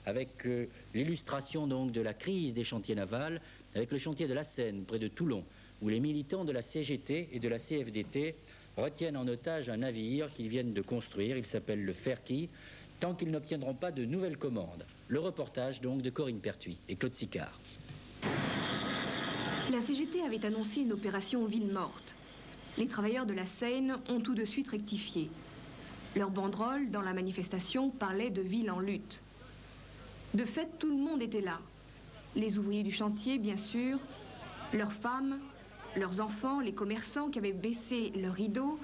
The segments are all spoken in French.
avec l'illustration donc de la crise des chantiers navals, avec le chantier de la Seine, près de Toulon, où les militants de la CGT et de la CFDT retiennent en otage un navire qu'ils viennent de construire. Il s'appelle le Ferki, tant qu'ils n'obtiendront pas de nouvelles commandes. Le reportage donc de Corinne Pertuis et Claude Sicard. La CGT avait annoncé une opération ville morte. Les travailleurs de la Seine ont tout de suite rectifié. Leur banderole dans la manifestation parlait de ville en lutte. De fait, tout le monde était là. Les ouvriers du chantier, bien sûr, leurs femmes, leurs enfants, les commerçants qui avaient baissé leurs rideaux,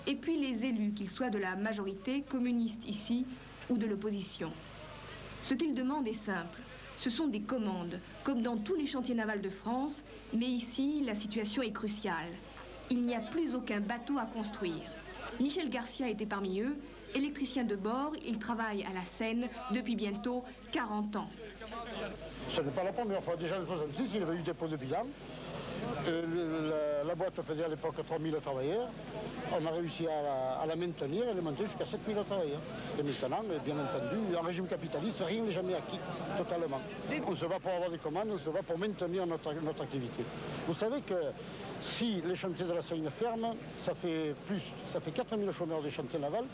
et puis les élus, qu'ils soient de la majorité communiste ici ou de l'opposition. Ce qu'ils demandent est simple. Ce sont des commandes, comme dans tous les chantiers navals de France, mais ici, la situation est cruciale. Il n'y a plus aucun bateau à construire. Michel Garcia était parmi eux, électricien de bord, il travaille à la Seine depuis bientôt 40 ans. Ce n'est pas la première fois. Déjà en 1966, il y avait eu des pots de bilan. La boîte faisait à l'époque 3000 travailleurs. On a réussi à la maintenir et la monter jusqu'à 7000 travailleurs. Et maintenant, bien entendu, en régime capitaliste, rien n'est jamais acquis totalement. On se bat pour avoir des commandes, on se bat pour maintenir notre activité. Vous savez que si les chantiers de la Seine ferment, ça fait 4000 chômeurs des chantiers navals,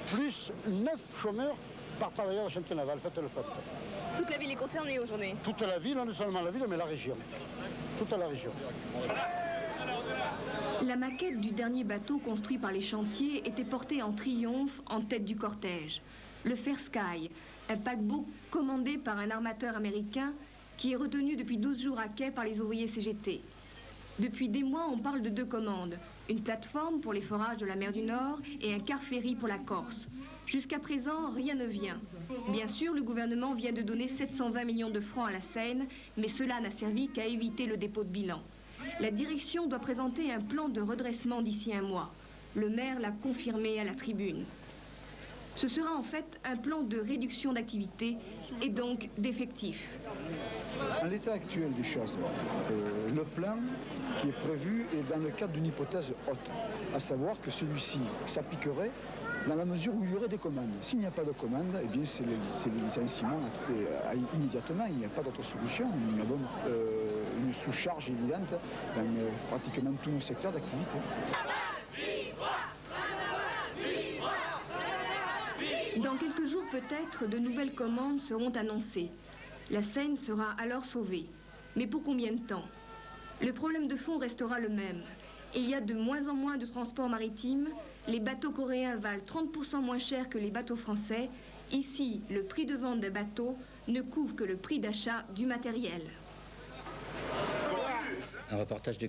plus 9 chômeurs par travailleur de chantier naval. Faites le compte. Toute la ville est concernée aujourd'hui? Toute la ville, non seulement la ville, mais la région. Toute la région. La maquette du dernier bateau construit par les chantiers était portée en triomphe en tête du cortège. Le Fair Sky, un paquebot commandé par un armateur américain qui est retenu depuis 12 jours à quai par les ouvriers CGT. Depuis des mois, on parle de 2 commandes. Une plateforme pour les forages de la mer du Nord et un car ferry pour la Corse. Jusqu'à présent, rien ne vient. Bien sûr, le gouvernement vient de donner 720 millions de francs à la Seine, mais cela n'a servi qu'à éviter le dépôt de bilan. La direction doit présenter un plan de redressement d'ici un mois. Le maire l'a confirmé à la tribune. Ce sera en fait un plan de réduction d'activité et donc d'effectifs. En l'état actuel des choses, le plan qui est prévu est dans le cadre d'une hypothèse haute, à savoir que celui-ci s'appliquerait dans la mesure où il y aurait des commandes. S'il n'y a pas de commandes, eh bien c'est le licenciement immédiatement, il n'y a pas d'autre solution. Nous avons une sous-charge évidente dans pratiquement tous nos secteurs d'activité. Dans quelques jours peut-être, de nouvelles commandes seront annoncées. La Seine sera alors sauvée. Mais pour combien de temps? Le problème de fond restera le même. Il y a de moins en moins de transports maritimes. Les bateaux coréens valent 30% moins cher que les bateaux français. Ici, le prix de vente des bateaux ne couvre que le prix d'achat du matériel. Un reportage de